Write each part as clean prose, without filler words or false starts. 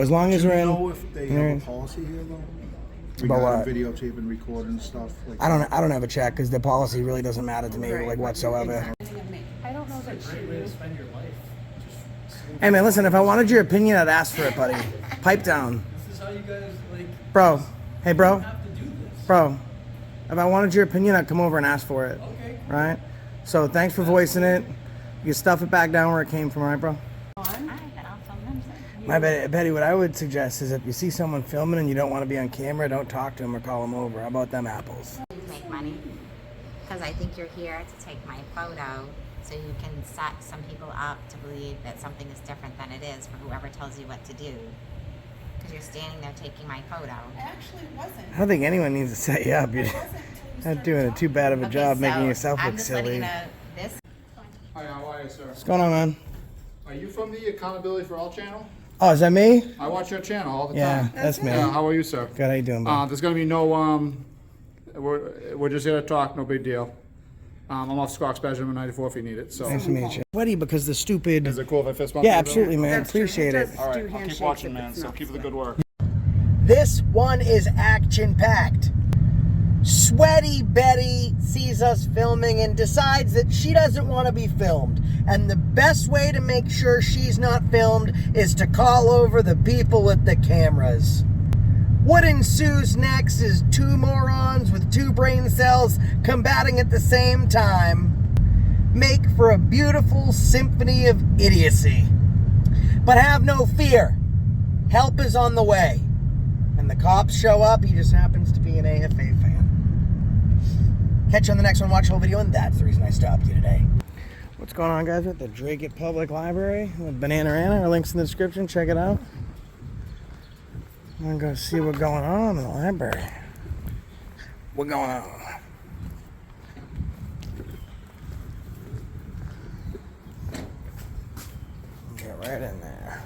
as long as we're in. Do you know if they have a policy here though? About what? Regarding videotape and recording and stuff. Like I don't have a check because the policy really doesn't matter to me like whatsoever. I don't know that she would spend your life. Hey man, listen, if I wanted your opinion, I'd ask for it, buddy. Pipe down. This is how you guys like. Bro. Hey, bro. Have to do this. Bro. If I wanted your opinion, I'd come over and ask for it. Okay. Right? So thanks for voicing it. You stuff it back down where it came from, right, bro? My Betty, what I would suggest is if you see someone filming and you don't want to be on camera, don't talk to them or call them over. How about them apples? Make money because I think you're here to take my photo so you can set some people up to believe that something is different than it is for whoever tells you what to do, because you're standing there taking my photo. It actually wasn't. I don't think anyone needs to set you up. You're not doing too bad of a job making yourself I'm look just silly. letting you know this. Hi, how are you, sir? What's going on, man? Are you from the Accountability for All channel? Oh, is that me? I watch your channel all the Yeah, time. that's me. How are you, sir? Good, how you doing, bro? There's gonna be no, we're just here to talk, no big deal. I'm off Squawks Benjamin 94 if you need it, so. Nice to meet you. Sweaty because the stupid... Is it cool if I fist bump Yeah, you, absolutely, man. That's true. Appreciate it. All right, I'll keep watching, man, so keep up the good work. This one is action-packed. Sweaty Betty sees us filming and decides that she doesn't want to be filmed. And the best way to make sure she's not filmed is to call over the people with the cameras. What ensues next is two morons with two brain cells combating at the same time make for a beautiful symphony of idiocy. But have no fear. Help is on the way. And the cops show up, he just happens to be an AFA fan. Catch you on the next one, watch the whole video, and that's the reason I stopped you today. What's going on, guys? We're at the Dracut Public Library with Bananarana. Our link's in the description, check it out. I'm gonna go see what's going on in the library. What's going on? Get right in there.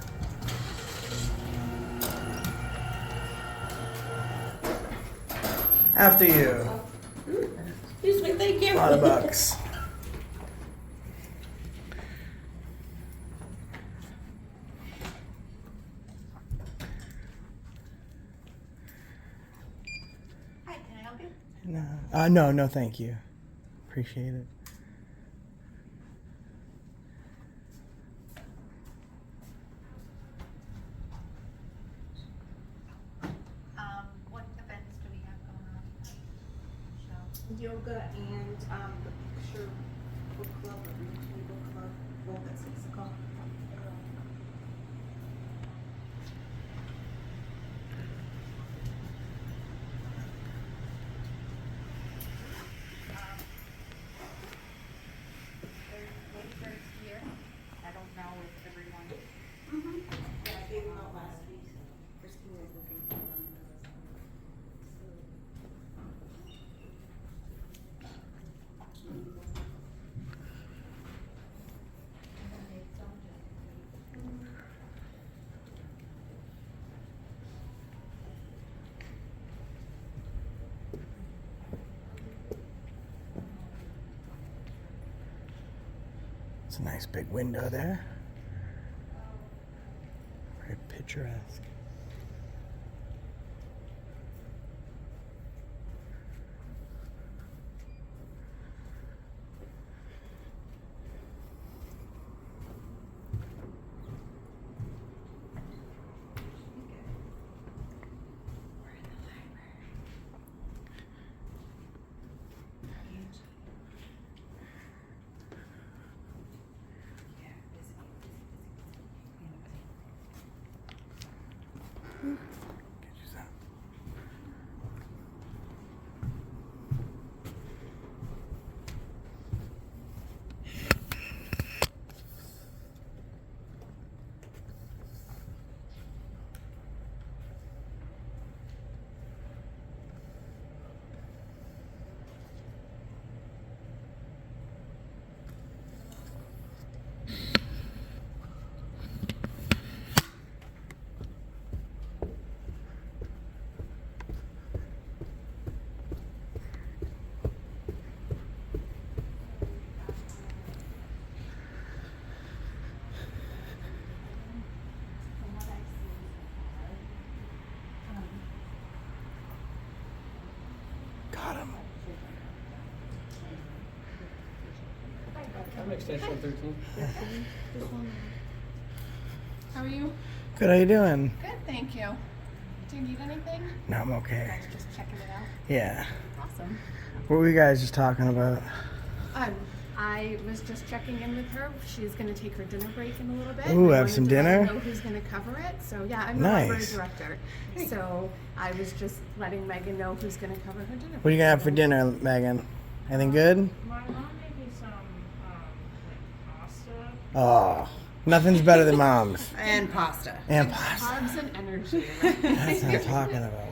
After you. Excuse me, thank you. A lot of bucks. Hi, can I help you? No, thank you. Appreciate it. What events do we have going on? Yoga and the picture book club or retweet book club, both at 6 o'clock. Waiters here. I don't know if everyone. Yeah, I gave them out last week. Christine was looking for them. It's a nice big window there. Very picturesque. Got him. I'm extension 13. How are you? Good, how you doing? Good, thank you. Do you need anything? No, I'm You okay. guys just checking it out? Yeah. Awesome. What were you guys just talking about? I was just checking in with her. She's going to take her dinner break in a little bit. Ooh, I have wanted some to let her dinner? know who's going to cover it. So yeah, I'm the library Nice. director. So I was just letting Megan know who's going to cover her dinner. What are you gonna have for dinner, Megan? Anything good? My mom made me some like pasta. Oh, nothing's better than mom's. And pasta. And pasta. Carbs and energy. That's what I'm talking about.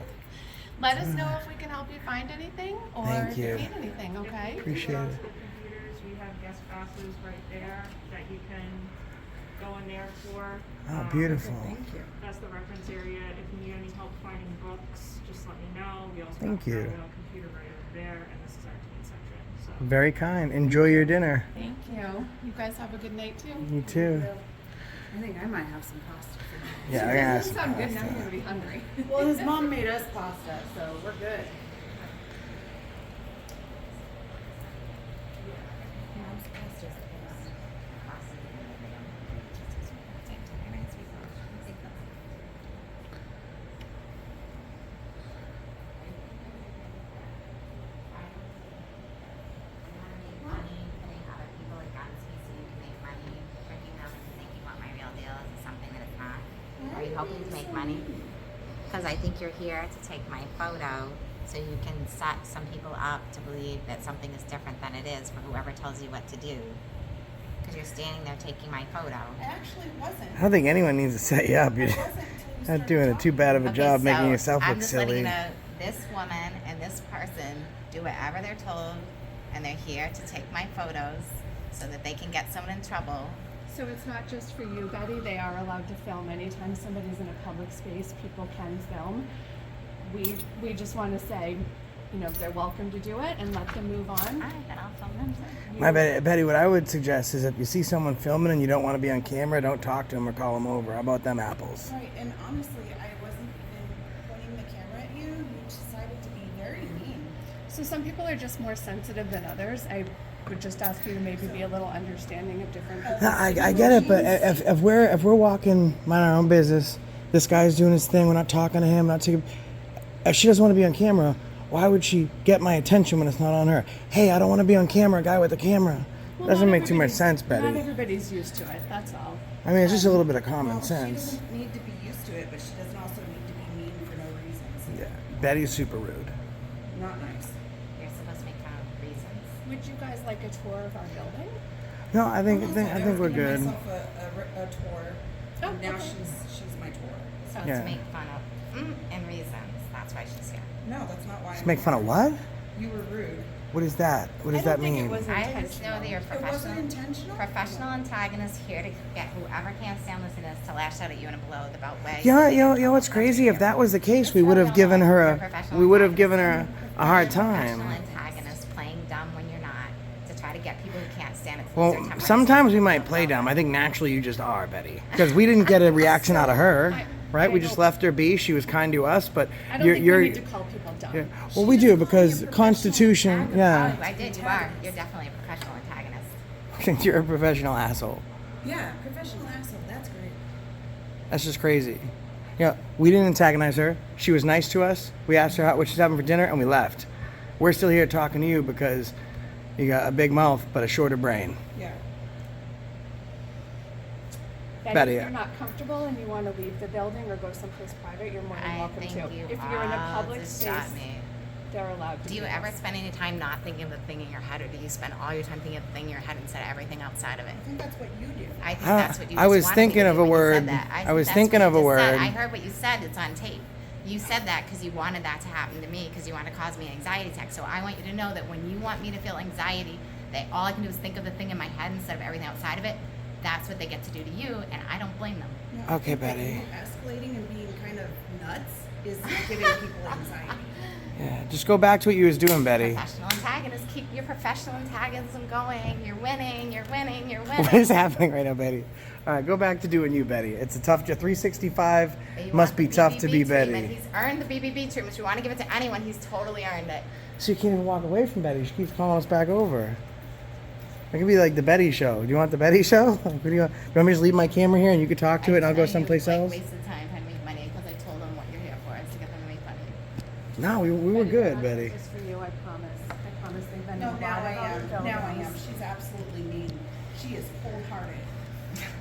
Let us know if we can help you find anything or Thank if you. you need anything, okay? Appreciate it. The computers, we have guest passes right there that you can go in there for. Oh, beautiful. That's the reference area. If you need any help finding books, just let me know. We also Thank have you. a computer right over there, and this is our teen section. So Very kind. Enjoy your dinner. Thank you. You guys have a good night too. You too. I think I might have some pasta for dinner. Yeah, I'm gonna have Doesn't some sound good. Now pasta. I'm gonna be hungry. Well, his mom made us pasta, so we're good. Mom's pasta's the best. Money, putting other people against me so you can make money, tricking them into thinking what my real deal is something that it's not. Are you hoping to make money? Because I think you're here to take my photo so you can set some people up to believe that something is different than it is for whoever tells you what to do. Because you're standing there taking my photo. I actually wasn't. I don't think anyone needs to set you up. You're not doing too bad of a job making so yourself I'm look just letting silly. you know, this woman and this person do whatever they're told, and they're here to take my photos so that they can get someone in trouble. So it's not just for you, Betty. They are allowed to film. Anytime somebody's in a public space, people can film. We just want to say, you know, they're welcome to do it and let them move on. All right, then I'll film them. So. My Betty, what I would suggest is if you see someone filming and you don't want to be on camera, don't talk to them or call them over. How about them apples? Right, and honestly, I wasn't even pointing the camera at you. You decided to be very mean. So some people are just more sensitive than others. I would just ask you to maybe be a little understanding of different people. No, I get it, but if we're walking, mind our own business, this guy's doing his thing. We're not talking to him. Not taking. If she doesn't want to be on camera, why would she get my attention when it's not on her? Hey, I don't want to be on camera. Guy with the camera. Well, Doesn't not make too much everybody's- sense, Not Betty. everybody's used to it. That's all. I mean, it's just a little bit of common Well, sense. She doesn't need to be used to it, but she doesn't also need to be mean for no reasons. Yeah, Betty's super rude. Not nice. You're supposed to make fun of reasons. Would you guys like a tour of our building? No, I think Also, I think was we're giving good. myself a tour. Oh, and now okay. she's my tour. So Yeah. to make fun of and reasons. That's why she's here. No, that's not why. Just make fun of what? You were rude. What is that? What does I don't that think mean? it was I intentional. just know that you're It wasn't professional. intentional. Professional antagonist here to get whoever can't stand listening to this to lash out at you in a below the belt way. You know what's crazy? If that was the case, we would have given her a hard time. Professional antagonist playing dumb when you're not to try to get people who can't stand it. To lose Well, their temper. sometimes we might play dumb. I think naturally you just are, Betty, because we didn't get a reaction out of her, right? We just left her be. She was kind to us, but I don't think we need to call people dumb. yeah. Well, we do because Constitution. Oh, Yeah, I did. You are. You're definitely a professional antagonist. you're a professional asshole. Yeah, professional asshole. That's great. That's just crazy. Yeah, we didn't antagonize her. She was nice to us. We asked her what she's having for dinner, and we left. We're still here talking to you because you got a big mouth but a shorter brain. Yeah. Betty, Betty, if you're not comfortable and you want to leave the building or go someplace private, you're more than I welcome think to. you If you're in a all public just space, shot me. they're allowed to. Do you do ever this. spend any time not thinking of the thing in your head, or do you spend all your time thinking of the thing in your head instead of everything outside of it? I think that's what you do. I think I- that's what you I just was wanted thinking me to of do a when you said word. that. I think was that's thinking what of you a just said. word. I heard what you said. It's on tape. You said that because you wanted that to happen to me because you wanted to cause me an anxiety attack. So I want you to know that when you want me to feel anxiety, that all I can do is think of the thing in my head instead of everything outside of it. That's what they get to do to you, and I don't blame them. No, I Okay, think that Betty. you escalating and being kind of nuts is giving people anxiety. Yeah, just go back to what you was doing, Betty. Professional antagonist. Keep your professional antagonism going. You're winning. You're winning. You're winning. What is happening right now, Betty? All right, go back to doing you, Betty. It's a tough job. 365 You must want be the tough to be BBB Betty. treatment. He's earned the BBB treatment. If you want to give it to anyone, he's totally earned it. So you can't even walk away from Betty. She keeps calling us back over. It could be like the Betty Show. Do you want the Betty Show? What do you want? You want me to just leave my camera here and you could talk to it and I'll go someplace else? Wasted time trying to make money because I told them what you're here for is to get them to make money. No, we were good, Betty. Just for you, I promise. I promise they've been No, in a now lot I of am. other Now I am. films. She's absolutely mean. She is cold-hearted.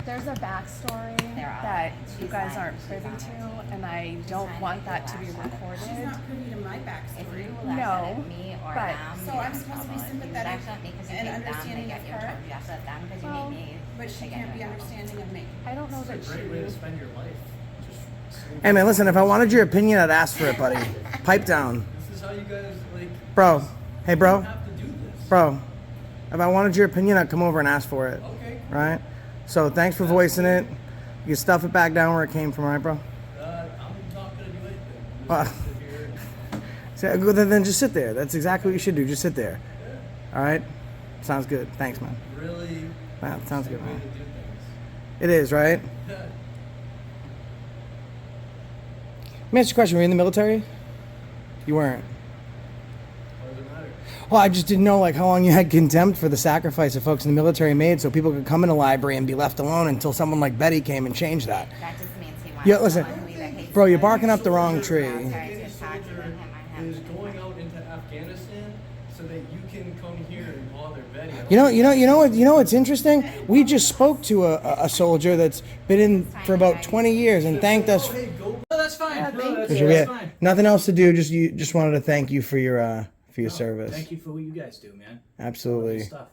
There's a backstory They're all that lying. you She's guys lying. aren't She's privy on to, it. and I She's don't trying to want make that you to be lash out of it. recorded. She's not privy to my If backstory. you lash out No, at me or but- them, So you I'm get in supposed to be trouble. If you sympathetic lash at me because you and hate them, they understanding get of you in her. trouble. You lash at them because you Well, hate me. But she they get can't you be in trouble. understanding of me. I don't know It's that a great way to she. spend your life. Just Hey man, listen, if I wanted your opinion, I'd ask for it, buddy. Pipe down. this is how you guys like. Bro. Hey, You bro. don't have to do this. Bro. If I wanted your opinion, I'd come over and ask for it. Okay. Right? So thanks for voicing it. You can stuff it back down where it came from, right, bro? I'm not gonna do anything. I'm Well, just gonna sit here and so, then just sit there. That's exactly what you should do. Just sit there. All right? Sounds good. Thanks, man. really. Wow, sounds it's a good, way man. to do things. It is, right? Yeah. Let me ask you a question. Were you in the military? You weren't. What does it matter? Well, I just didn't know like how long you had contempt for the sacrifice that folks in the military made so people could come in a library and be left alone until someone like Betty came and changed that. That just means he wants Yeah, listen, someone who either hates bro, you're him barking up the wrong Soldier- tree. Military Being a to talk to soldier him or him. is going out into Afghanistan so that you can come here and bother Betty. I don't You know what's interesting? We just spoke to a soldier that's been in for about 20 years and thanked us. Oh, hey, go. No, that's fine. No, that's, We that's had fine. nothing else to do. Just wanted to thank you for your service. Thank you for what you guys do, man. Absolutely. Good stuff.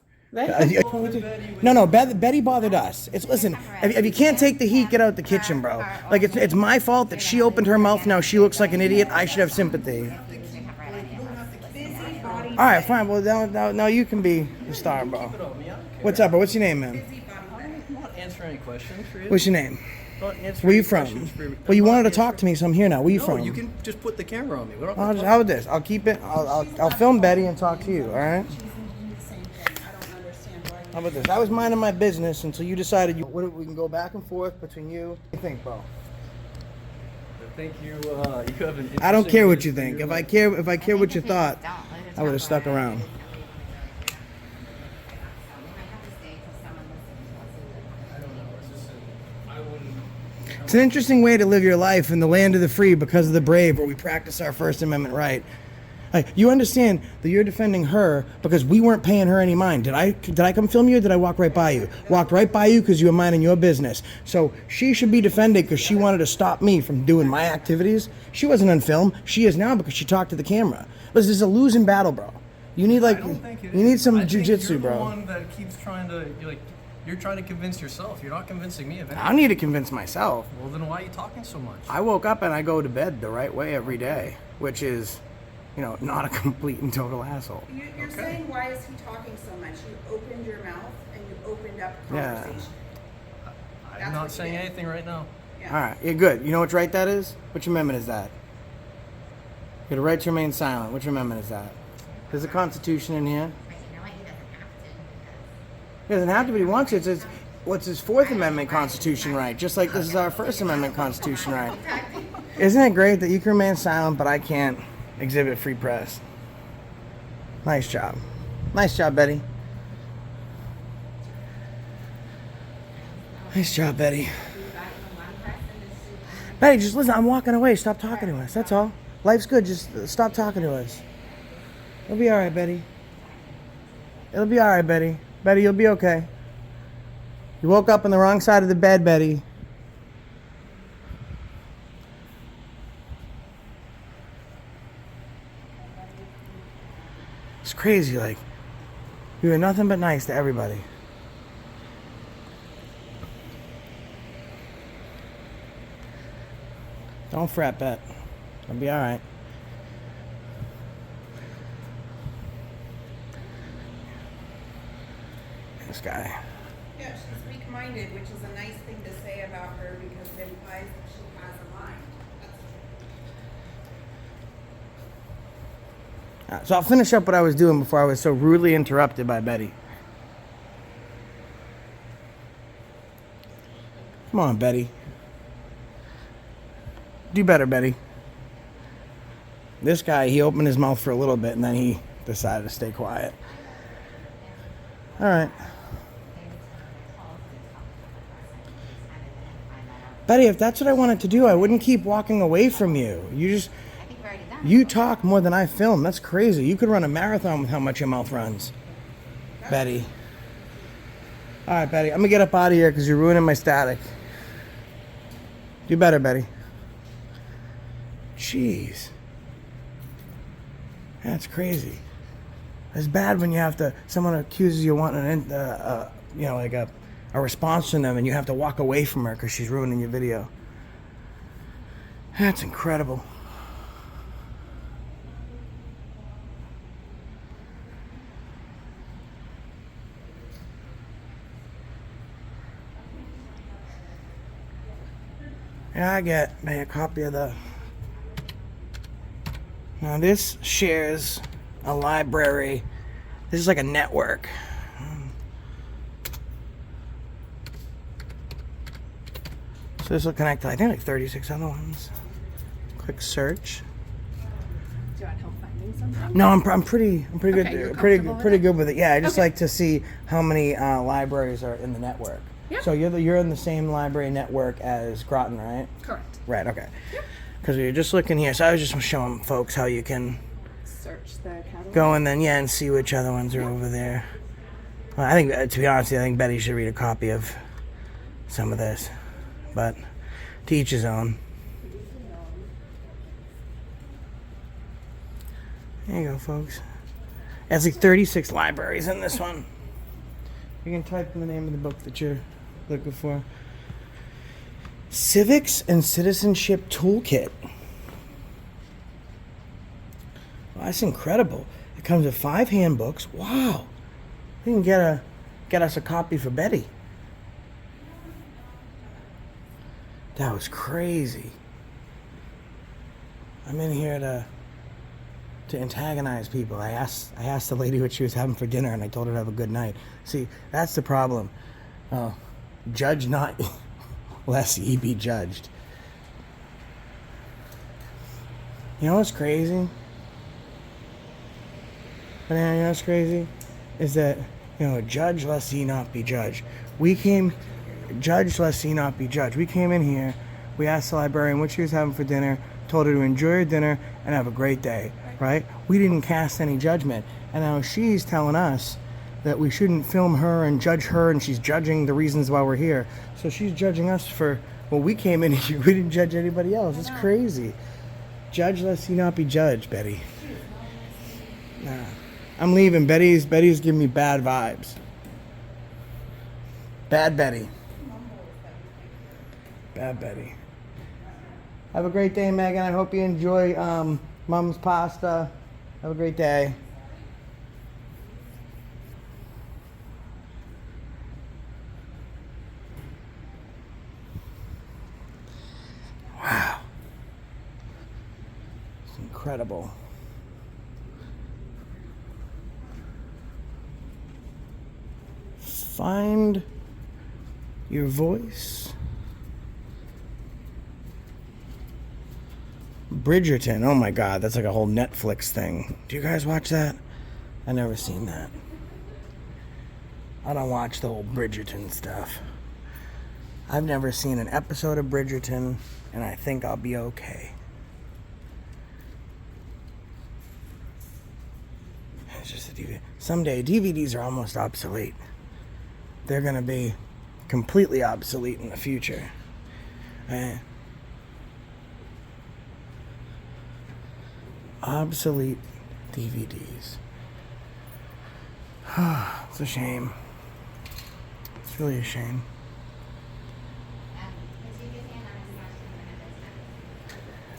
No, Betty bothered us. Listen. If you can't take the heat, get out the kitchen, bro. Like it's my fault that she opened her mouth. Now she looks like an idiot. I should have sympathy. All right, fine. Well, now you can be the star, bro. What's up, bro? What's your name, man? I'm not answering any questions for you. What's your name? I'm not answering Where you any from? questions for you. Well, you I'm wanted not to talk to me, so I'm here now. Where you No, from? you can just put the camera on me. We don't How have to about this? I'll keep it. I'll film Betty and talk to you. All right? She's doing the same thing. I don't understand why. How about this? I was minding my business until you decided we can go back and forth between you. What do you think, bro? I think you have an I don't care what you interesting think. view. If I care what you thought, I would have stuck around. It's an interesting way to live your life in the land of the free because of the brave, where we practice our First Amendment right. Like, you understand that you're defending her because we weren't paying her any mind. Did I come film you or did I walk right by you? Walked right by you because you were minding your business. So she should be defended because she wanted to stop me from doing my activities. She wasn't on film. She is now because she talked to the camera. This is a losing battle, bro. You need I don't think it you need is. some I think jujitsu, you're bro. the one that keeps trying to you're trying to convince yourself. You're not convincing me of anything. I need to convince myself. Well, then why are you talking so much? I woke up and I go to bed the right way every day, which is, not a complete and total asshole. You're saying, why is he talking so much? You opened your mouth and you opened up Yeah. conversation. I'm That's not what you saying did. anything right now. Yeah. All right, you're good. You know which right that is? Which amendment is that? You're the right to remain silent. Which amendment is that? There's a Constitution in here. He doesn't have to, but he wants it. It's what's his Fourth Amendment Constitution right? Just like this is our First Amendment Constitution right. Isn't it great that you can remain silent, but I can't exhibit free press? Nice job. Nice job, Betty. Nice job, Betty. Betty, just listen. I'm walking away. Stop talking to us. That's all. Life's good. Just stop talking to us. It'll be all right, Betty. It'll be all right, Betty. Betty, you'll be okay. You woke up on the wrong side of the bed, Betty. It's crazy, like, you were nothing but nice to everybody. Don't fret, Bet. It'll be all right. This guy. Yeah, she's weak-minded, which is a nice thing to say about her because it implies that she has a mind. So I'll finish up what I was doing before I was so rudely interrupted by Betty. Come on, Betty. Do better, Betty. This guy, he opened his mouth for a little bit and then he decided to stay quiet. All right. Betty, if that's what I wanted to do, I wouldn't keep walking away from you. I think we're already done. You talk more than I film. That's crazy. You could run a marathon with how much your mouth runs. Betty. All right, Betty. I'm going to get up out of here because you're ruining my static. Do better, Betty. Jeez. That's crazy. It's bad when you have to, someone accuses you of wanting like a response from them and you have to walk away from her because she's ruining your video. That's incredible. Yeah, I get a copy of the... Now this shares a library. This is like a network. So this will connect to, I think, like 36 other ones. Click search. Do you want help finding something? No, I'm pretty Okay, good. you're Pretty comfortable with good with it. Yeah, I just Okay. like to see how many libraries are in the network. Yeah. So you're in the same library network as Groton, right? Correct. Right. Okay. Because we were just looking here, so I was just showing folks how you can Search the catalog. go and then and see which other ones are over there. Well, I think, to be honest, I think Betty should read a copy of some of this, but to each his own. There you go, folks. There's like 36 libraries in this one. You can type in the name of the book that you're looking for. Civics and Citizenship Toolkit. Wow, that's incredible. It comes with 5 handbooks. Wow. We can get us a copy for Betty. That was crazy. I'm in here to antagonize people. I asked the lady what she was having for dinner and I told her to have a good night. See, that's the problem. Judge not lest ye be judged. You know what's crazy? Banana, you know what's crazy? Is that, judge lest ye not be judged. Judge lest ye not be judged. We came in here, we asked the librarian what she was having for dinner, told her to enjoy her dinner and have a great day, right? We didn't cast any judgment. And now she's telling us that we shouldn't film her and judge her, and she's judging the reasons why we're here. So she's judging us for, well, we came in here, we didn't judge anybody else. It's crazy. Judge lest ye not be judged, Betty. Nah. I'm leaving. Betty's giving me bad vibes. Bad Betty. Bad Betty. Have a great day, Megan. I hope you enjoy Mom's pasta. Have a great day. Wow. It's incredible. Find your voice. Bridgerton. Oh my God, that's like a whole Netflix thing. Do you guys watch that? I've never seen that. I don't watch the whole Bridgerton stuff. I've never seen an episode of Bridgerton, and I think I'll be okay. It's just a DVD. Someday, DVDs are almost obsolete. They're going to be completely obsolete in the future. Obsolete DVDs. It's a shame. It's really a shame.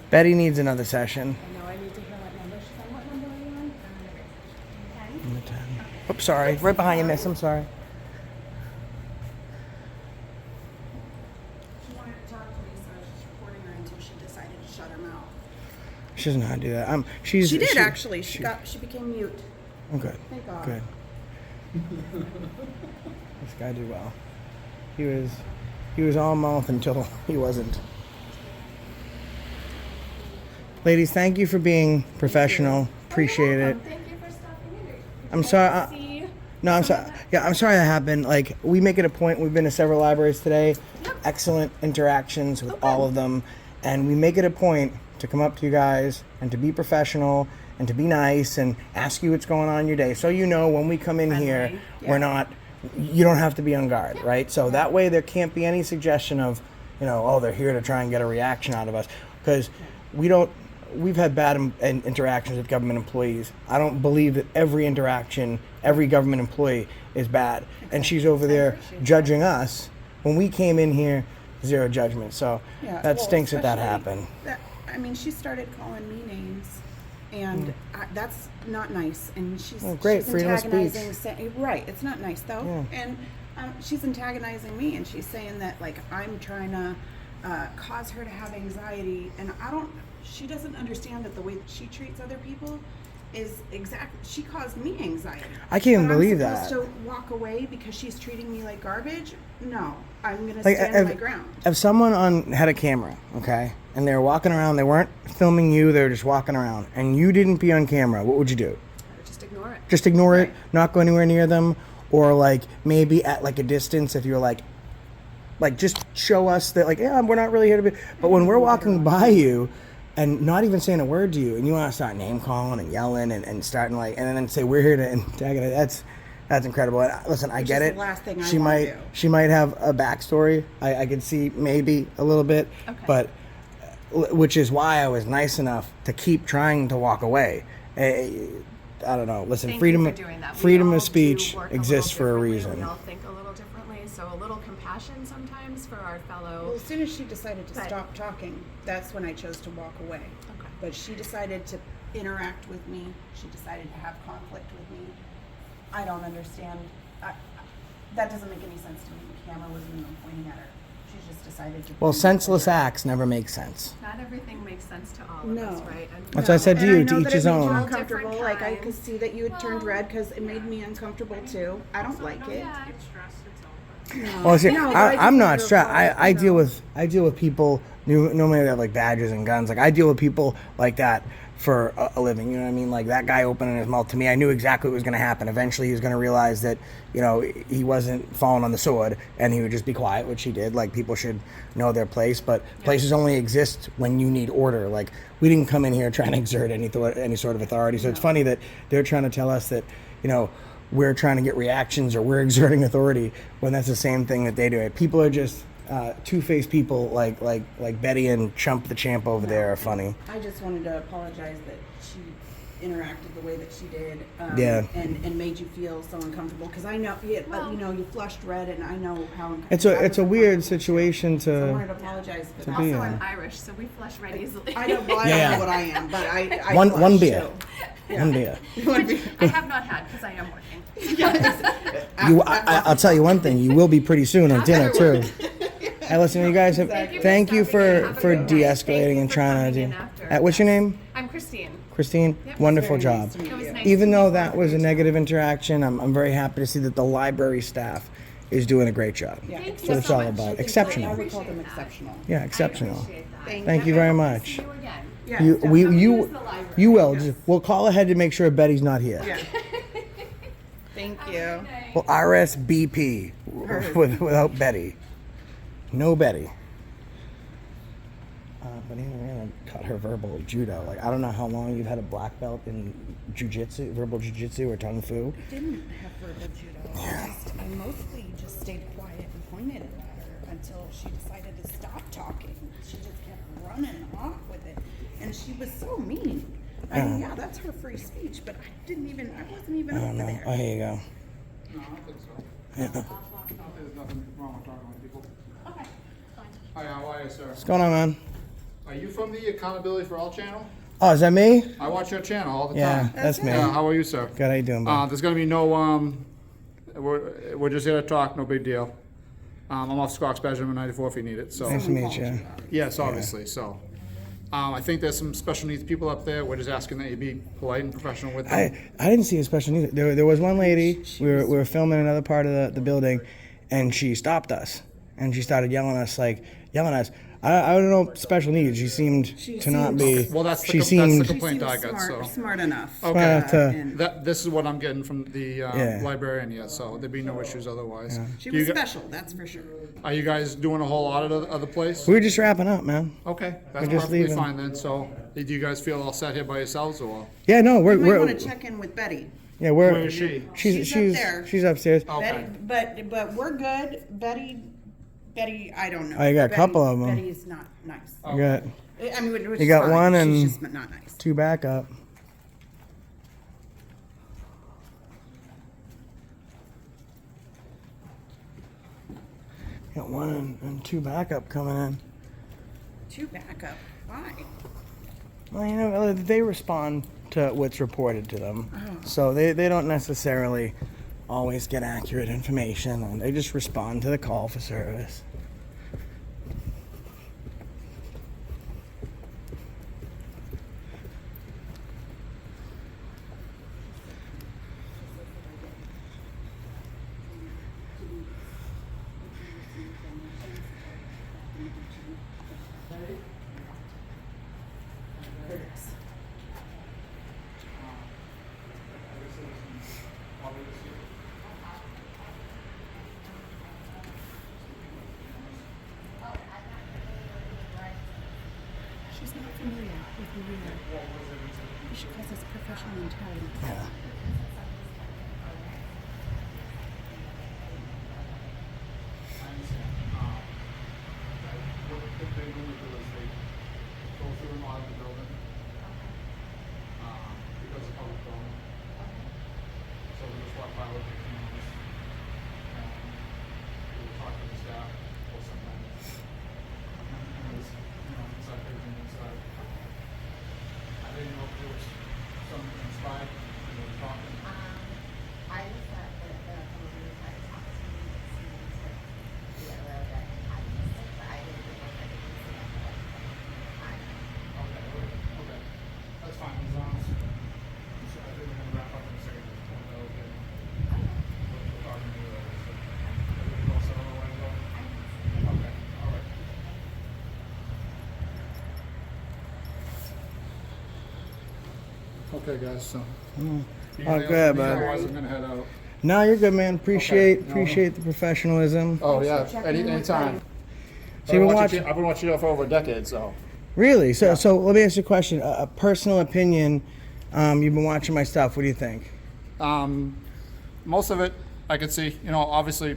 Betty needs another session. I know I need to hear what number she's on. What number are you on? 10? Number 10. Oops, sorry. Right behind you, miss. I'm sorry. She wanted to talk to me, so I was just recording her until she decided to shut her mouth. She doesn't know how to do that. She did actually. She became mute. Oh, good. Thank God. Good. This guy did well. He was all mouth until he wasn't. Ladies, thank you for being professional. Appreciate it. Thank you for stopping in. I'm sorry. No, I'm sorry. Yeah, I'm sorry that happened. Like, we make it a point. We've been to several libraries today. Excellent interactions with all of them. And we make it a point to come up to you guys and to be professional and to be nice and ask you what's going on in your day. So you know when we come in here, we're not, you don't have to be on guard, right? So that way there can't be any suggestion of, you know, oh, they're here to try and get a reaction out of us. Because we've had bad interactions with government employees. I don't believe that every interaction, every government employee is bad. And she's over there judging us. When we came in here, zero judgment. So that stinks that happened. I mean, she started calling me names, and that's not nice. And she's freedom of speech. Right, it's not nice though. Yeah. And she's antagonizing me, and she's saying that like I'm trying to cause her to have anxiety, and she doesn't understand that the way that she treats other people is exactly, she caused me anxiety. I can't even believe that. I'm supposed to walk away because she's treating me like garbage? No, I'm gonna stand my ground. If someone had a camera, okay, and they were walking around, they weren't filming you, they were just walking around, and you didn't be on camera, what would you do? I would just ignore it. Just ignore it, not go anywhere near them, or like maybe at like a distance if you're like just show us that like, yeah, we're not really here to be, but when we're walking by you and not even saying a word to you, and you want to start name calling and yelling and starting like, and then say we're here to antagonize, that's incredible. And listen, I get it. The last thing she might have a backstory. I could see maybe a little bit, but which is why I was nice enough to keep trying to walk away. I don't know. Listen, Thank freedom you for doing that. freedom We of all speech do work exists for a little reason. differently. We all think a little differently, so a little compassion sometimes for our fellow. Well, as soon as she decided to stop talking, that's when I chose to walk away. Okay. But she decided to interact with me. She decided to have conflict with me. I don't understand. That doesn't make any sense to me. The camera wasn't even pointing at her. She just decided to. Well, senseless acts never make sense. Not everything makes sense to all of us, right? And That's what I said to you, to each his own. I uncomfortable. Like I could see that you had turned red because it made me uncomfortable too. I don't like it. Get stressed, it's over. Well, see, I'm not stressed. I deal with people. Normally they have like badges and guns. Like I deal with people like that for a living. You know what I mean? Like that guy opening his mouth to me, I knew exactly what was going to happen. Eventually, he was going to realize that he wasn't falling on the sword, and he would just be quiet, which he did. Like people should know their place, but places only exist when you need order. Like we didn't come in here trying to exert any sort of authority. So it's funny that they're trying to tell us that we're trying to get reactions or we're exerting authority when that's the same thing that they do. People are just two-faced people like Betty and Chump the Champ over there are funny. I just wanted to apologize that she interacted the way that she did, and made you feel so uncomfortable. Because I know, you flushed red, and I know how uncomfortable. It's a weird situation to. So I wanted to apologize for that. Also, I'm Irish, so we flush red easily. I don't know what I am, but I one flush, beer. Too. One beer. Which I have not had because I am working. I'll tell you one thing. You will be pretty soon on dinner too. Hey, listen, you guys. Thank you for de-escalating and trying to do. What's your name? I'm Christine. Christine, Yep. wonderful Very job. nice to meet you. It was nice Even to though meet that you. was a negative interaction, I'm very happy to see that the library staff is doing a great job. Yeah, Thank That's you what it's so all much. about. I Exceptional. I would call them exceptional. Yeah, I exceptional. appreciate that. Thank you very See much. you again. Yeah. You the library. you will. We'll call ahead to make sure Betty's not here. Yeah. Thank you. Well, RSVP without Betty. No Betty. But anyway, we're gonna cut her verbal judo. Like I don't know how long you've had a black belt in jujitsu, verbal jujitsu or kung fu. I didn't have verbal judo. I mostly just stayed quiet and pointed at her until she decided to stop talking. She just kept running off with it, and she was so mean. I mean, yeah, that's her free speech, but I wasn't even I over don't know. there. Oh, here you go. No, I don't think so. Yeah. There's nothing wrong with talking with people. Okay, fine. Hi, how are you, sir? What's going on, man? Are you from the Accountability for All channel? Oh, is that me? I watch your channel all the Yeah, time. that's me. How are you, sir? Good. How you doing, bud? There's gonna be no, we're just here to talk, no big deal. I'm off Squawks Benjamin 94 if you need it, so. Nice to meet you. Yes, obviously, so. I think there's some special needs people up there. We're just asking that you be polite and professional with them. I didn't see a special needs. There was one lady. We were filming another part of the building, and she stopped us, and she started yelling at us. I don't know special needs. She seemed to not be. Well, that's the she that's seemed the complaint I got. Smart enough. Okay. This is what I'm getting from the librarian here, so there'd be no issues otherwise. Yeah. She was special, that's for sure. Are you guys doing a whole audit of the place? We were just wrapping up, man. Okay, that's We're just perfectly leaving. fine then. So, do you guys feel all set here by yourselves, or? Yeah, no, You might we're want to check in with Betty. yeah, Where is she? She's up there. She's upstairs. Okay. Betty, but we're good. Betty, I don't know. Oh, you got a Betty- couple of 'em. Betty's not nice. You got I mean, which You got is fine. one and- She's just not nice. 2 backup. Got 1 and 2 backup coming in. 2 backup. Why? Well, you know, they respond to what's reported to them. So they don't necessarily always get accurate information, and they just respond to the call for service. She's not familiar with who we are. She calls us professional intelligence. Yeah. What they normally do is they go through and audit the building. Because of public building. So we just walk by with the cameras. And we'll talk to the staff or sometimes. And there's, inside everything inside. I didn't know if there was something inside, talking. I just thought that the owner had talked to me and seemed to be a little bit optimistic, but I didn't think I could see it. Okay. That's fine, as long as, so I think we're gonna wrap up in a second. Okay. We're talking to you later, so. Everybody all set on the way to go? Okay, all right. Okay, guys, so. Oh, good, bud. Otherwise, I'm gonna head out. No, you're good, man. Appreciate Okay. the professionalism. Oh, yeah, anytime. So you've been watching. I've been watching you for over a decade, so. Really? So let me ask you a question. A personal opinion. You've been watching my stuff. What do you think? Most of it, I could see, obviously,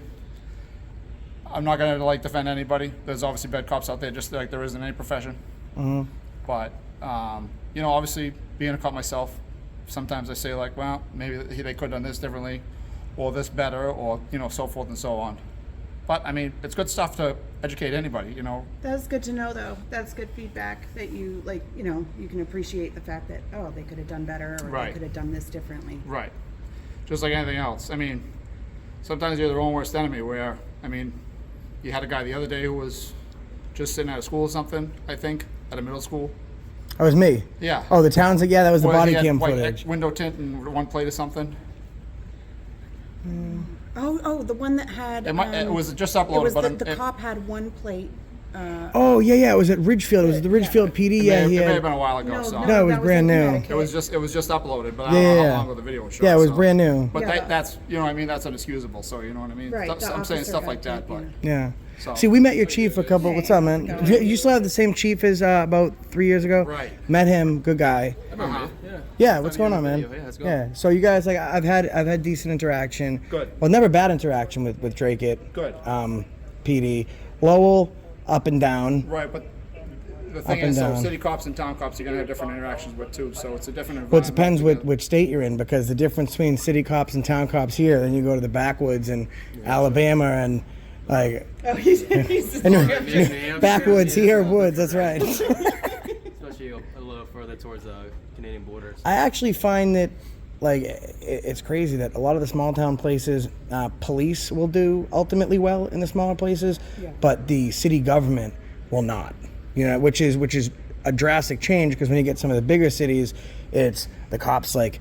I'm not gonna defend anybody. There's obviously bad cops out there, just like there is in any profession. Mm-hmm. But, obviously, being a cop myself, sometimes I say well, maybe they could have done this differently, or this better, or, so forth and so on. But, I mean, it's good stuff to educate anybody, That's good to know, though. That's good feedback that you, you can appreciate the fact that, oh, they could have done better, or Right. they could have done this differently. Right. Just like anything else. I mean, sometimes you're their own worst enemy where, you had a guy the other day who was just sitting at a school or something, I think, at a middle school. That was me. Yeah. Oh, the town's like, yeah, that was the Where body he had cam white footage. window tint and one plate or something. Oh, the one that had. It was just It uploaded, was but the cop had one plate. Oh, yeah, it was at Ridgefield. It was the Ridgefield PD. it Yeah, may he have had. been a while ago. No, so No, it was that brand in new. Connecticut. it was just uploaded, but I don't know Yeah. how long ago the video was shot. Yeah, it was so. brand new. But Yeah, that's that's unexcusable. So you know what I mean. Right, the I'm saying officer stuff had like that, to, but Yeah. So. See, we met your chief a couple. What's up, man? You still have the same chief as about 3 years ago. Right. Met him. Good guy. Uh-huh. Yeah. What's going on, man? Yeah, how's it going? Yeah. So you guys, I've had decent interaction. Good. Well, never bad interaction with Dracut. Good. PD. Lowell, up and down. Right, but the thing and is, so down. city cops and town cops, you're gonna have different interactions with too. So it's a different. Well, it depends environment. which state you're in, because the difference between city cops and town cops here, then you go to the backwoods in Alabama and like Oh, he's backwoods here, woods. That's right. Especially a little further towards the Canadian borders. I actually find that it's crazy that a lot of the small town places, police will do ultimately well in the smaller places, but the city government will not. Which is a drastic change, because when you get some of the bigger cities, it's the cops, like,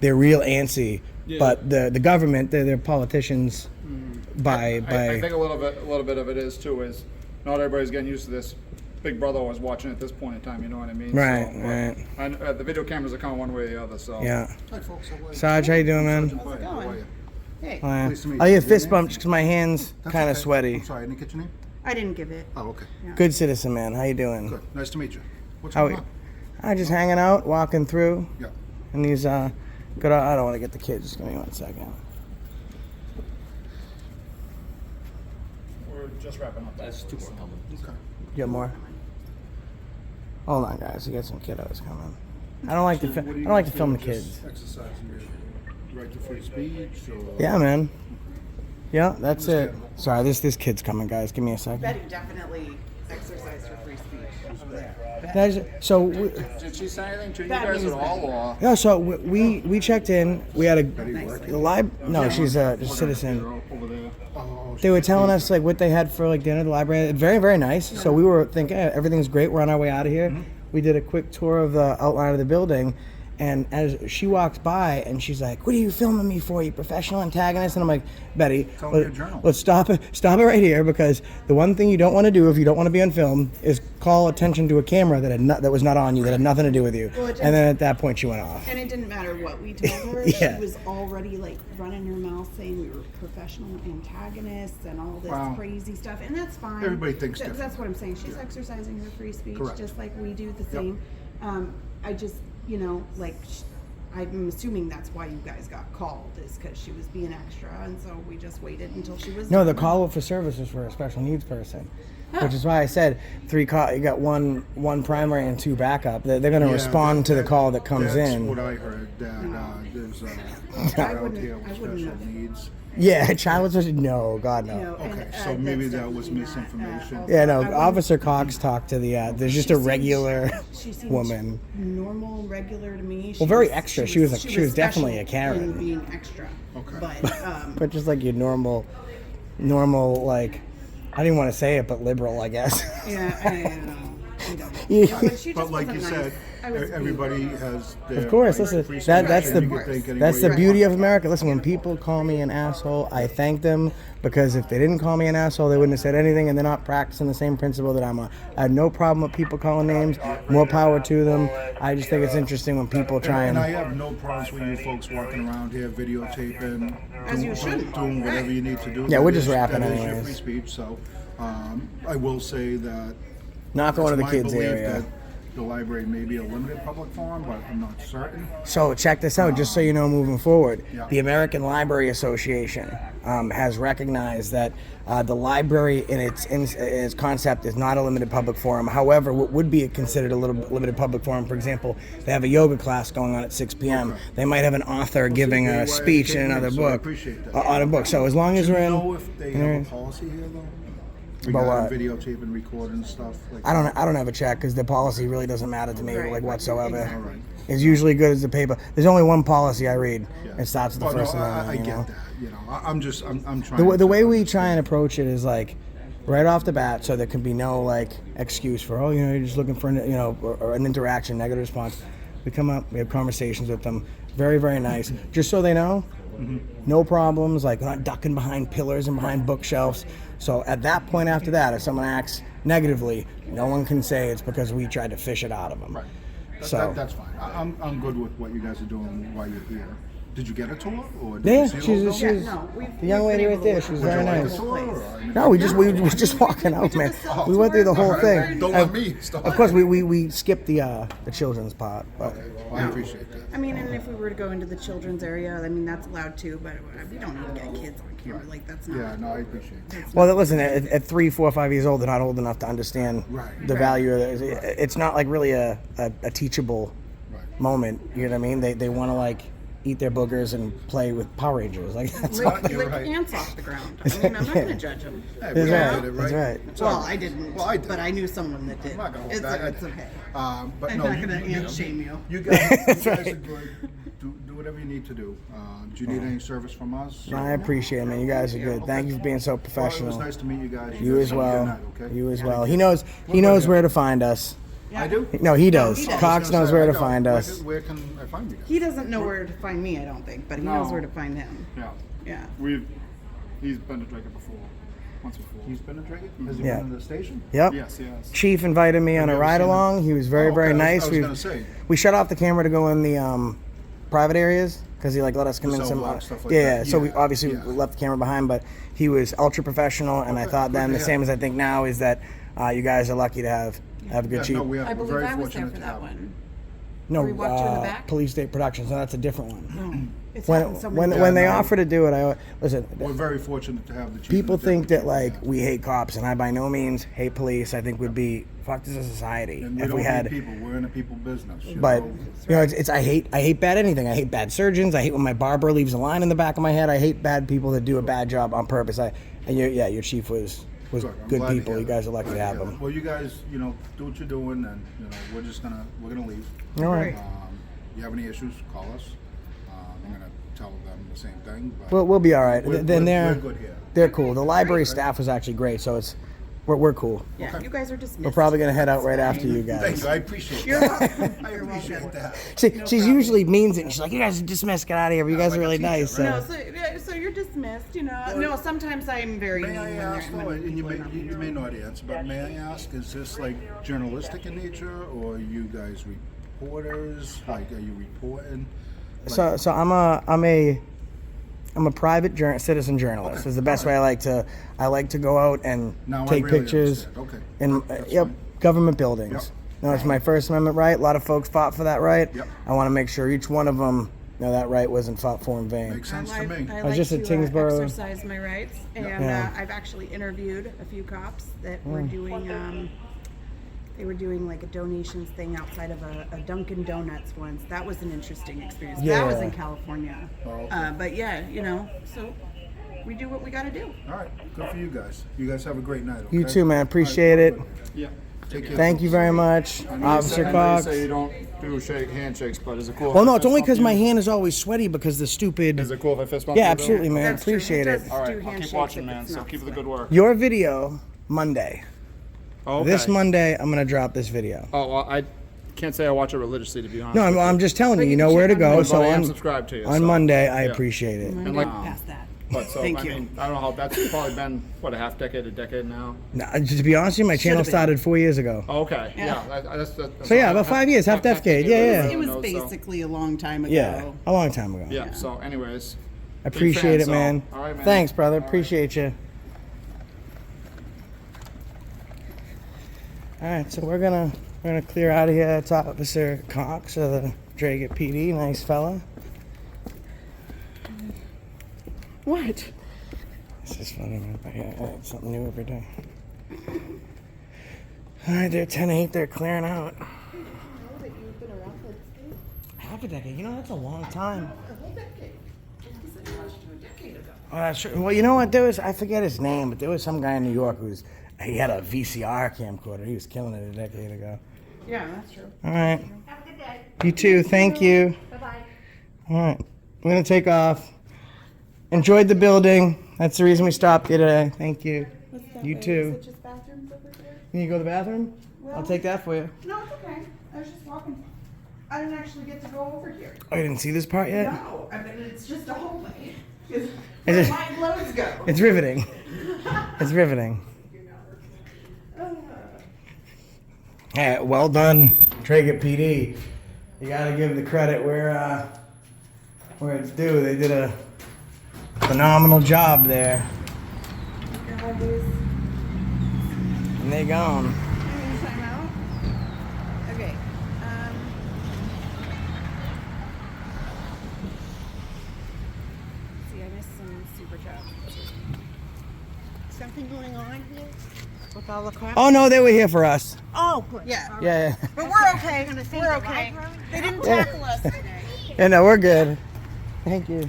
they're real antsy. Yeah. But the government, they're politicians by. I think a little bit of it is too, is not everybody's getting used to this. Big Brother was watching at this point in time, you know what I mean? Right, so, right. And the video cameras are kind of one way or the other, so. Yeah. Hi, folks. How are you? Sarge, how you doing, man? How are you? Hey, Oh, yeah. Nice to meet I you. get a fist Your bump name? because my hands That's kind of okay. sweaty. I'm sorry, I didn't get your name? I didn't give it. Oh, okay. Good citizen, man. How you doing? Good. Nice to meet you. What's How going on? I just hanging out, walking through, Yeah. and these good. I don't want to get the kids. Just give me 1 second. We're just wrapping up. That's 2 more coming. Okay. You got more? Hold on, guys. You got some kiddos coming. I don't like to. So what do I you don't like to guys film the do? kids. Just exercising your right to free speech, or? Yeah, man. Yeah, that's it. Understandable. Sorry, this kid's coming, guys. Give me a second. Betty definitely exercised her free speech over there. Did she say anything to you That guys means at all, or? Yeah, so we checked in. We had Betty working? No, she's a citizen. Over there. Oh, They were telling us like what they had for like dinner at the library. Very, very nice. So we were thinking, hey, everything's great. We're on our way out of here. We did a quick tour of the outline of the building, and as she walked by, and she's like, "What are you filming me for, you professional antagonist?" And I'm like, "Betty, Tell me a journal. let's stop it right here, because the one thing you don't want to do if you don't want to be on film is call attention to a camera that was not on you, that had nothing to do with you." Well, it And then at that point, she went off. And it didn't matter what we told her. Yeah. She was already like running her mouth saying we were professional antagonists and all this Wow. crazy stuff. And that's fine. Everybody thinks That's different. what I'm saying. She's exercising her free speech Correct. just like we do the same. I just, you know, like, I'm assuming that's why you guys got called, is because she was being extra. And so we just waited until she was No, the done. call for service was for a special needs person, which is why I said you got one primary and 2 backup. They're going to Yeah, respond to the call that comes That's in. what I heard, that there's a I child wouldn't- here I with wouldn't special have. needs. Yeah, child was no, God no. You know, Okay, and, so maybe that's that was definitely not, misinformation. also, Yeah, no. I wouldn't- Officer Cox talked to the. There's just a She seemed- regular she seemed woman. normal, regular to me. Well, very extra. She was definitely a special Karen. in being extra. Okay. But But just like your normal, like, I didn't want to say it, but liberal, I guess. yeah, I don't know. Yeah. But she just But like you wasn't said, nice. I was being everybody rude. has their Of course, right to listen. free speech, That's and the you can think any that's way the you beauty want. of America. Listen, when people call me an asshole, I thank them, because if they didn't call me an asshole, they wouldn't have said anything, and they're not practicing the same principle that I'm on. I have no problem with people calling names. More power to them. I just think it's interesting when people try And I and. have no problems with you folks walking around here videotaping, As you should. doing whatever you need to do. Yeah, we're just That rapping is your anyways. free speech. So I will say that Not going to it's the my kids' belief area. that the library may be a limited public forum, but I'm not certain. So check this out, just so you know, moving forward. Yeah. The American Library Association has recognized that the library in its concept is not a limited public forum. However, what would be considered a little limited public forum, for example, they have a yoga class going on at 6 p.m. Okay. They might have an author giving they a were speech in educating me, another so I book. appreciate that. On a book. So as long as Do you we're know in. if they have a policy here though? About Regarding what? videotaping, recording stuff like I don't have a check, because the policy really doesn't matter to me, Right. like, whatsoever. Exactly. All right. It's usually good as the paper. There's only one policy I read. Yeah. It starts with the Oh, no, first I amendment. you know? get that. You know, I'm trying. The to way we understand. try and approach it is like right off the bat, so there can be no like excuse for, oh, you're just looking for or an interaction, negative response. We come up, we have conversations with them, very, very nice, just so they know, no problems, like we're not ducking behind pillars and behind bookshelves. So at that point, after that, if someone acts negatively, no one can say it's because we tried to fish it out of them. Right. So That's fine. I'm good with what you guys are doing while you're here. Did you get a tour? Or did yeah, you see she's it all? Yeah, no, the young lady right there. She was Would you very like nice. a tour? Or, I mean, No, we were just walking out, man. We went through the whole thing. Don't let me stop. Of course, we skipped the children's part. But Okay, well, I appreciate that. I mean, and if we were to go into the children's area, I mean, that's allowed too, but we don't need to get kids on camera. Like, that's not. Yeah, no, I appreciate that. well, listen, at 3, 4, 5 years old, they're not old enough to understand Right. the value of it. It's not like really a teachable Right. moment. You know what I mean? They want to like eat their boogers and play with Power Rangers. Like that's all. Lick You're right. ants off the ground. I mean, I'm not going to judge them. Hey, That's we all right. did it, That's right. It's Well, all right. I didn't. Well, I did. But I knew someone that did. I'm not gonna hold It's, back. it's okay. But I'm no, not you, going to you, ant shame you. you guys are right. good. Do whatever you need to do. Do you need any service from us? I appreciate it, man. You guys are good. Thank you for being so Well, it was professional. nice to meet you guys. You guys as have a good well. night, okay? You as well. He knows where to find us. I do? No, he does. he does. Cox knows where to find us. Where can I find you guys? He doesn't know where to find me, I don't think, but he knows where to find him. Yeah. Yeah. He's been to Dracut before. Once before. He's been to Dracut? Has he Yeah. been to the station? Yep. Yes, yes. Chief invited me on a you ever ride seen him? along. He was very, Oh, very okay. nice. I was gonna say. We shut off the camera to go in the private areas because he like let us come The in cell some. block, stuff like yeah, that. so we Yeah, obviously yeah. left the camera behind, but he was ultra professional, and I Okay, thought then good the to same hear. as I think now is that you guys are lucky to have a good Yeah, chief. no, we are. I We're believe very I was there fortunate for to that have him. one. No, we walked you in the back? Police State Productions. No, that's a different one. It's When happened so when many when they no. offer to do it, I listen. We're very fortunate to have the chief. People and the think that deputy. like we hate cops, and I by no means hate police. I think we'd be fucked as a society And we if don't we had. hate people. We're in a people business. But know? you know, it's I hate bad anything. I hate bad surgeons. I hate when my barber leaves a line in the back of my head. I hate bad people that do a bad job on purpose. Your chief was Good. I'm good glad to people. hear You that. guys are lucky Glad to have hear them. that. Well, you guys, do what you're doing, and we're gonna leave. All right. You have any issues? Call us. I'm gonna tell them the same thing. But We'll be all right. Then we're good here. they're cool. The library staff was actually great, so we're cool. Yeah, you guys are dismissed. We're probably gonna head out right after you Thank guys. you. I appreciate You're that. welcome. I appreciate that. She usually means it. And she's like, "You guys are dismissed. Get out of here." But you guys like are a really teacher, nice. right? No, So. so you're dismissed, No, sometimes I'm very May mean I when ask, they're- though, when and you people may, are not you mean. may not answer, but may I ask, is this like journalistic in nature, or are you guys reporters? Like, are you reporting? Like, So I'm a private citizen journalist. Okay, Is the best way I like to go out and now take I really pictures understand. Okay. in That's yep, fine. government buildings. Yep. No, it's my First Amendment right. A lot of folks fought for that right. Yep. I want to make sure each one of them, that right wasn't fought for in vain. Makes sense to me. I was like just at to Tingsboro. exercise my rights, and Yeah. I've actually interviewed a few cops that were doing. They were doing like a donations thing outside of a Dunkin' Donuts once. That was an interesting experience. That was Yeah. in California. Oh, okay. But yeah, so we do what we got to do. All right, good for you guys. You guys have a great night. Okay? You too, man. All right, Appreciate it. good. Yeah. Take care. Thank you very much, Officer Cox. You say you don't do handshakes, but is it cool? Well, if I no, it's fist only bump because you? my hand is always sweaty because the stupid. Is it cool if I fist bump Yeah, you? absolutely, man. That's true. Appreciate He it. does All right, do I'll keep handshakes watching, if man. it's So not keep up the sweat. good work. Your video Monday. Oh, okay. This Monday, I'm gonna drop this video. Oh, well, I can't say I watch it religiously, to be honest. No, I'm just telling you. You know where to go. But So I am on subscribed to you. on so, Monday, I yeah. appreciate it. And like, Past that. but so Thank I you. mean, I don't know how that's probably been a half decade, a decade now. No, to be honest with you, my channel Should've been. started 4 years ago. Oh, okay, Yeah. yeah. That's So yeah, about 5 years, half decade. Yeah, yeah. It was knows, so- basically a long time ago. Yeah, a long time ago. Yeah. So, anyways, Appreciate it, so- man. all right, man. Thanks, brother. All right. Appreciate you. All right, so we're gonna clear out of here. It's Officer Cox of the Dracut PD. Nice fella. What? This is funny, man. It's something new every day. All right, they're 10-8. They're clearing out. Half a decade. That's a long time. Oh, that's true. Well, you know what? I forget his name, but there was some guy in New York he had a VCR camcorder. He was killing it a decade ago. Yeah, that's true. All right. Have a good day. You too. Thank you. Bye-bye. All right. I'm going to take off. Enjoyed the building. That's the reason we stopped you today. Thank you. You too. Is it just bathrooms over here? You need to go to the bathroom? I'll take that for you. No, it's okay. I was just walking. I didn't actually get to go over here. Oh, you didn't see this part yet? No, I mean, it's just a hallway. It's Is where it- my clothes go. It's riveting. It's riveting. Yeah, well done, Dracut PD. You gotta give the credit where it's due. They did a phenomenal job there. And they gone. Time out. Okay. See, I missed some super chats. Something going on here with all the crap? Oh no, they were here for us. Oh, good. Yeah. Yeah, But we're okay. We're okay. They didn't tackle us today. yeah, no, we're good. Thank you.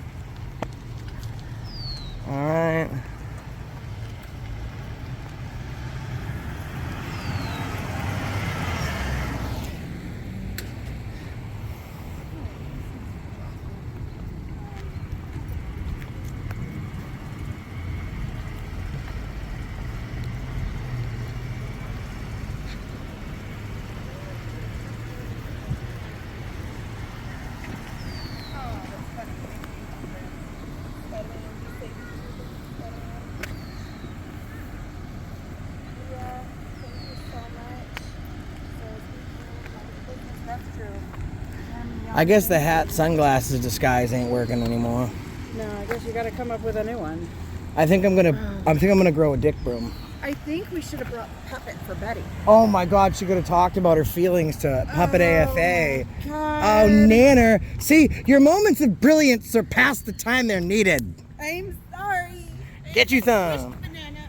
All right. true. I guess the hat, sunglasses, disguise ain't working anymore. No, I guess you gotta come up with a new one. I think I'm gonna grow a dick broom. I think we should have brought Puppet for Betty. Oh my God, she could have talked about her feelings to Puppet AFA. God. Oh, Nanner. See, your moments of brilliance surpass the time they're needed. I'm sorry. Get you some. Banana.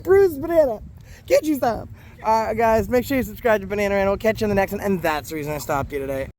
Bruce Banana. Get you some. Guys, make sure you subscribe to Banana and we'll catch you in the next one. And that's the reason I stopped you today.